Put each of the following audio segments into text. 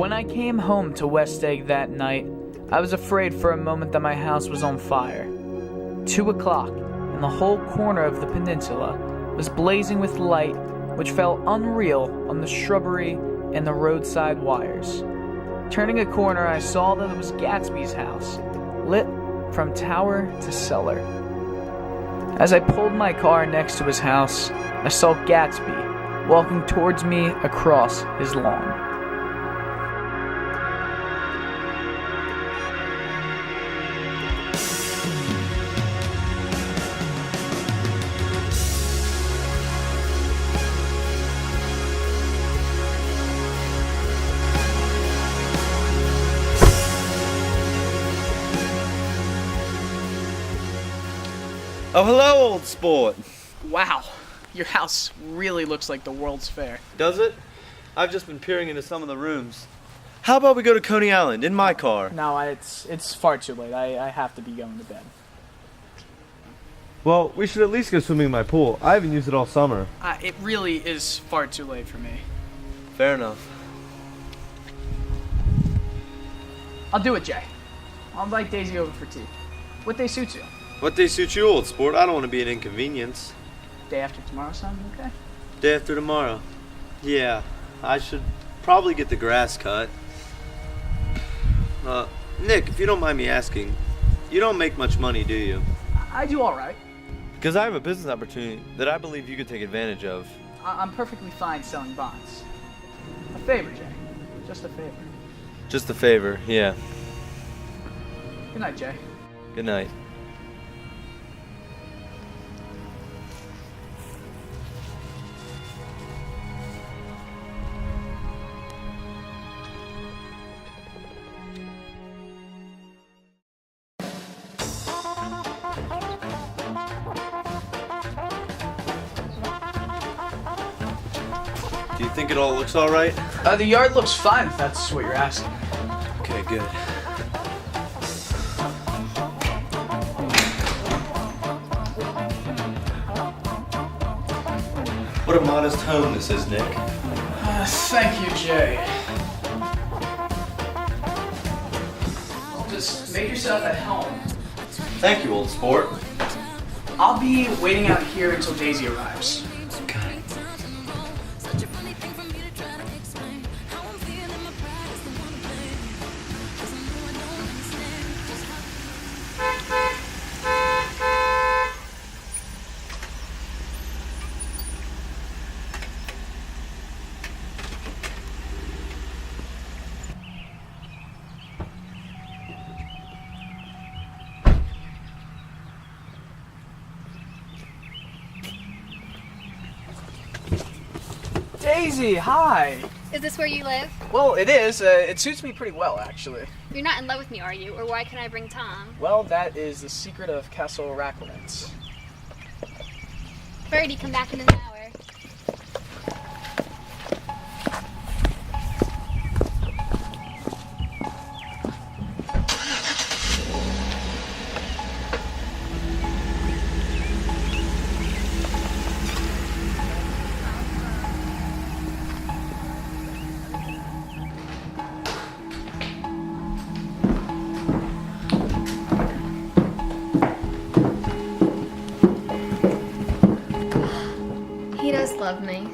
When I came home to West Egg that night, I was afraid for a moment that my house was on fire. 2 o'clock, and the whole corner of the peninsula was blazing with light which fell unreal on the shrubbery and the roadside wires. Turning a corner, I saw that it was Gatsby's house, lit from tower to cellar. As I pulled my car next to his house, I saw Gatsby walking towards me across his lawn. Oh, hello, old sport. Wow, your house really looks like the World's Fair. Does it? I've just been peering into some of the rooms. How about we go to Coney Island in my car? No, it's far too late. I have to be going to bed. Well, we should at least go swimming in my pool. I haven't used it all summer. It really is far too late for me. Fair enough. I'll do it, Jay. I'll invite Daisy over for tea. What day suits you? What day suits you, old sport? I don't want to be an inconvenience. Day after tomorrow sound okay? Day after tomorrow. Yeah, I should probably get the grass cut. Nick, if you don't mind me asking, you don't make much money, do you? I do all right. Because I have a business opportunity that I believe you could take advantage of. I'm perfectly fine selling bonds. A favor, Jay. Just a favor. Just a favor, yeah. Good night, Jay. Good night. Do you think it all looks all right? The yard looks fine, if that's what you're asking. Okay, good. What a modest home this is, Nick. Thank you, Jay. Well, just make yourself at home. Thank you, old sport. I'll be waiting out here until Daisy arrives. Daisy, hi! Is this where you live? Well, it is. It suits me pretty well, actually. You're not in love with me, are you? Or why can't I bring Tom? Well, that is the secret of Castle Racklins. Birdie, come back in an hour. He does love me.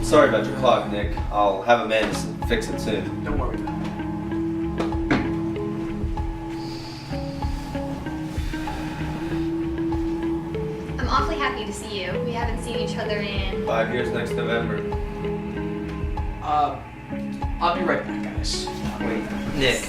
Sorry about your clock, Nick. I'll have a man fix it soon. Don't worry about it. I'm awfully happy to see you. We haven't seen each other in... 5 years next November. I'll be right back, guys. Wait, Nick.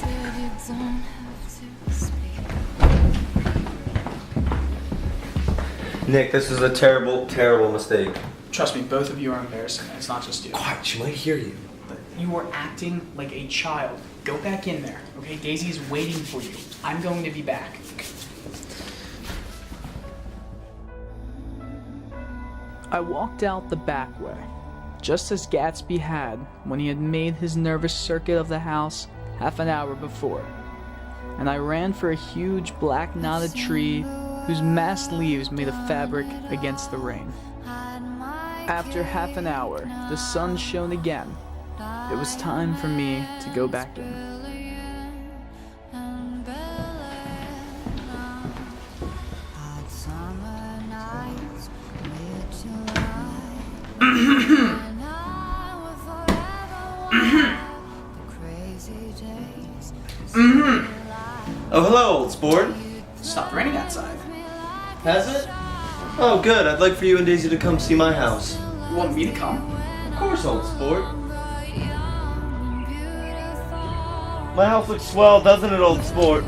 Nick, this is a terrible, terrible mistake. Trust me, both of you are embarrassing. It's not just you. Quiet, she might hear you. But you are acting like a child. Go back in there, okay? Daisy is waiting for you. I'm going to be back. I walked out the back way, just as Gatsby had when he had made his nervous circuit of the house half an hour before. And I ran for a huge black knotted tree whose massed leaves made a fabric against the rain. After half an hour, the sun shone again. It was time for me to go back in. Oh, hello, old sport. Stopped raining outside. Has it? Oh, good. I'd like for you and Daisy to come see my house. You want me to come? Of course, old sport. My house looks swell, doesn't it, old sport?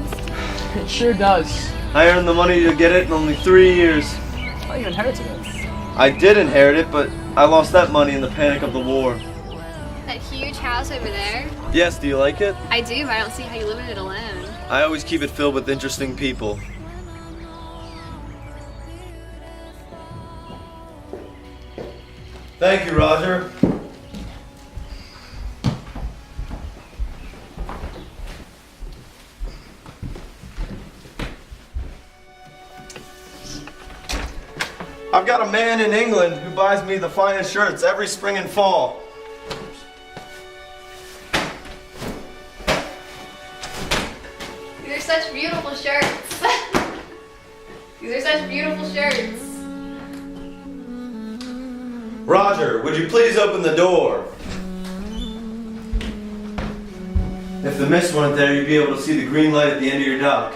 It sure does. I earned the money to get it in only 3 years. I thought you inherited it. I did inherit it, but I lost that money in the panic of the war. That huge house over there? Yes, do you like it? I do, but I don't see how you live in it alone. I always keep it filled with interesting people. Thank you, Roger. I've got a man in England who buys me the finest shirts every spring and fall. These are such beautiful shirts. These are such beautiful shirts. Roger, would you please open the door? If the mist weren't there, you'd be able to see the green light at the end of your dock.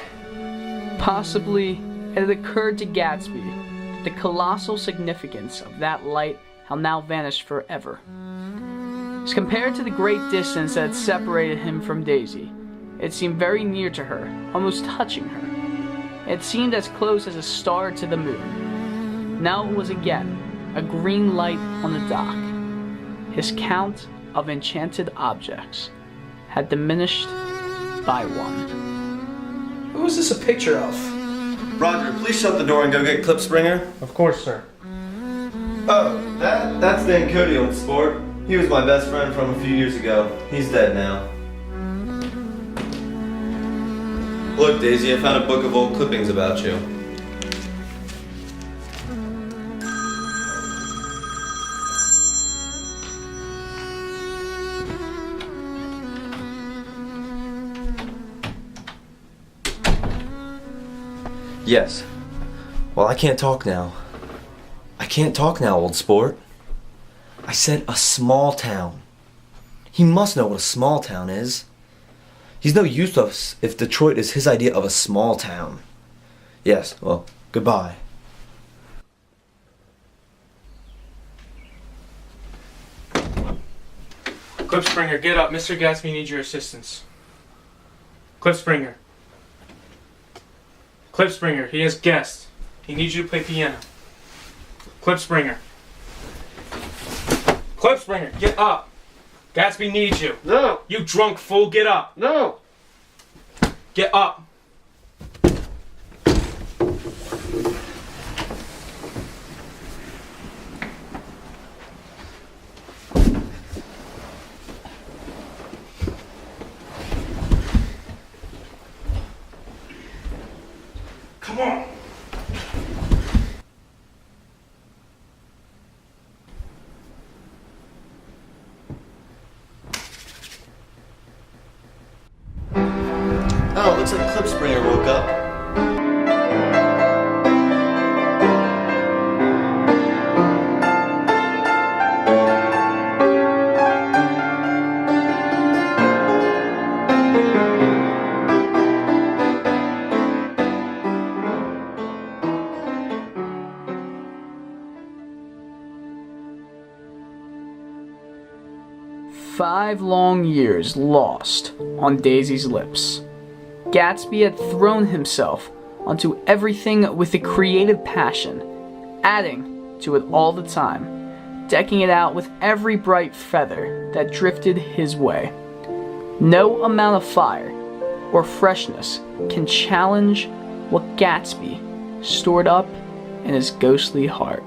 Possibly, it had occurred to Gatsby the colossal significance of that light had now vanished forever. As compared to the great distance that had separated him from Daisy, it seemed very near to her, almost touching her. It seemed as close as a star to the moon. Now it was again a green light on the dock. His count of enchanted objects had diminished by one. Who is this a picture of? Roger, please shut the door and go get Clip Springer. Of course, sir. Oh, that's Dan Cody, old sport. He was my best friend from a few years ago. He's dead now. Look, Daisy, I found a book of old clippings about you. Yes. Well, I can't talk now. I can't talk now, old sport. I said a small town. He must know what a small town is. He's no use to us if Detroit is his idea of a small town. Yes, well, goodbye. Clip Springer, get up. Mr. Gatsby needs your assistance. Clip Springer. Clip Springer, he has guests. He needs you to play piano. Clip Springer. Clip Springer, get up. Gatsby needs you. No! You drunk fool, get up. No! Get up. Come on. Oh, looks like Clip Springer woke up. "5 long years lost on Daisy's lips. Gatsby had thrown himself onto everything with a creative passion adding to it all the time, decking it out with every bright feather that drifted his way. No amount of fire or freshness can challenge what Gatsby stored up in his ghostly heart.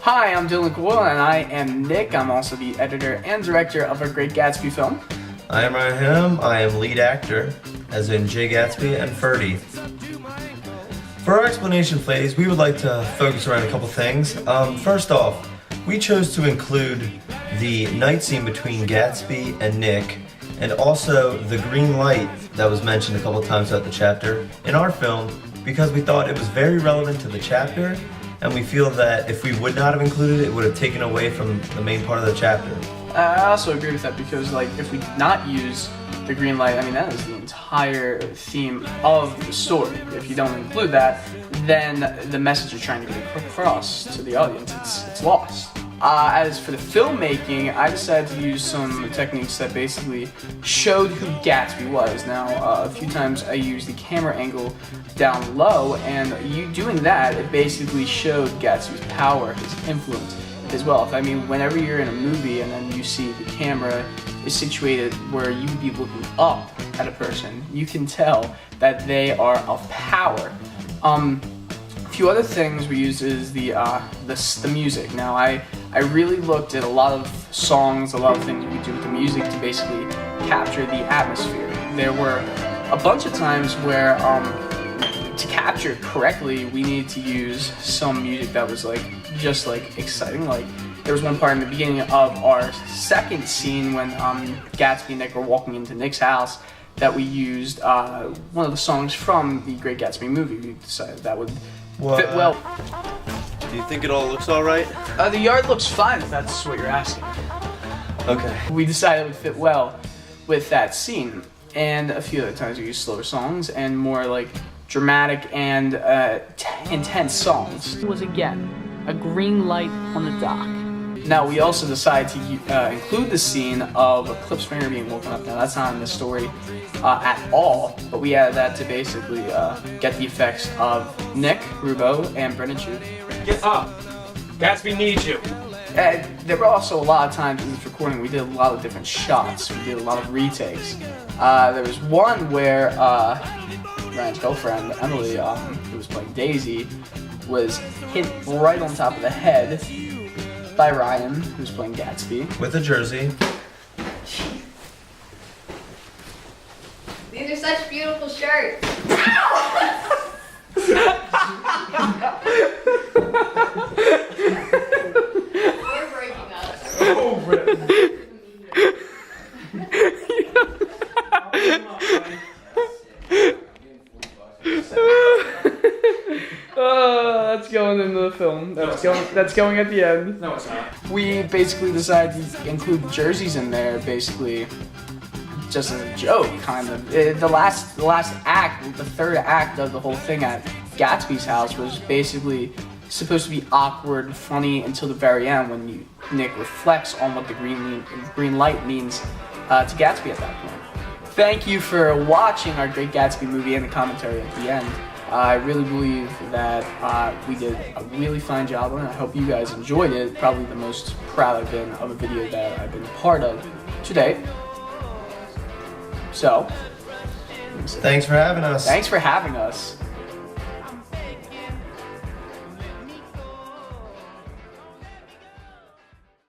Hi, I'm Dylan Coyle, and I am Nick. I'm also the editor and director of our Great Gatsby film. I am Rahim. I am lead actor, as in Jay Gatsby and Ferdy. For our explanation phase, we would like to focus around a couple things. First off, we chose to include the night scene between Gatsby and Nick, and also the green light that was mentioned a couple times throughout the chapter in our film because we thought it was very relevant to the chapter, and we feel that if we would not have included it, it would have taken away from the main part of the chapter. I also agree with that because, if we did not use the green light, that is the entire theme of the story. If you don't include that, then the message you're trying to get across to the audience, it's lost. As for the filmmaking, I decided to use some techniques that basically showed who Gatsby was. Now, a few times I used the camera angle down low, and you doing that, it basically showed Gatsby's power, his influence as well. Whenever you're in a movie and then you see the camera is situated where you would be looking up at a person, you can tell that they are of power. A few other things we used is the music. Now, I really looked at a lot of songs, a lot of things we do with the music to basically capture the atmosphere. There were a bunch of times where, to capture it correctly, we needed to use some music that was just exciting. There was one part in the beginning of our second scene when Gatsby and Nick were walking into Nick's house that we used one of the songs from the Great Gatsby movie. We decided that would fit well. Do you think it all looks alright? The yard looks fine, if that's what you're asking. Okay. We decided it would fit well with that scene. And a few other times we used slower songs and more dramatic and intense songs. It was again a green light on the dock. Now we also decided to include the scene of Cliff Springer being woken up. Now that's not in the story at all, but we added that to basically get the effects of Nick Rubo and Brendan Chu. Get up! Gatsby needs you. There were also a lot of times in this recording we did a lot of different shots. We did a lot of retakes. There was one where Ryan's girlfriend, Emily, who was playing Daisy, was hit right on top of the head by Ryan, who was playing Gatsby. With a jersey. These are such beautiful shirts. We're breaking up. That's going into the film. That's going at the end. No, it's not. We basically decided to include jerseys in there, basically, just as a joke, kind of. The last act, the third act of the whole thing at Gatsby's house was basically supposed to be awkward and funny until the very end when Nick reflects on what the green light means to Gatsby at that point. Thank you for watching our Great Gatsby movie and the commentary at the end. I really believe that we did a really fine job on it. I hope you guys enjoyed it. Probably the most proud I've been of a video that I've been a part of today. So, Thanks for having us. Thanks for having us.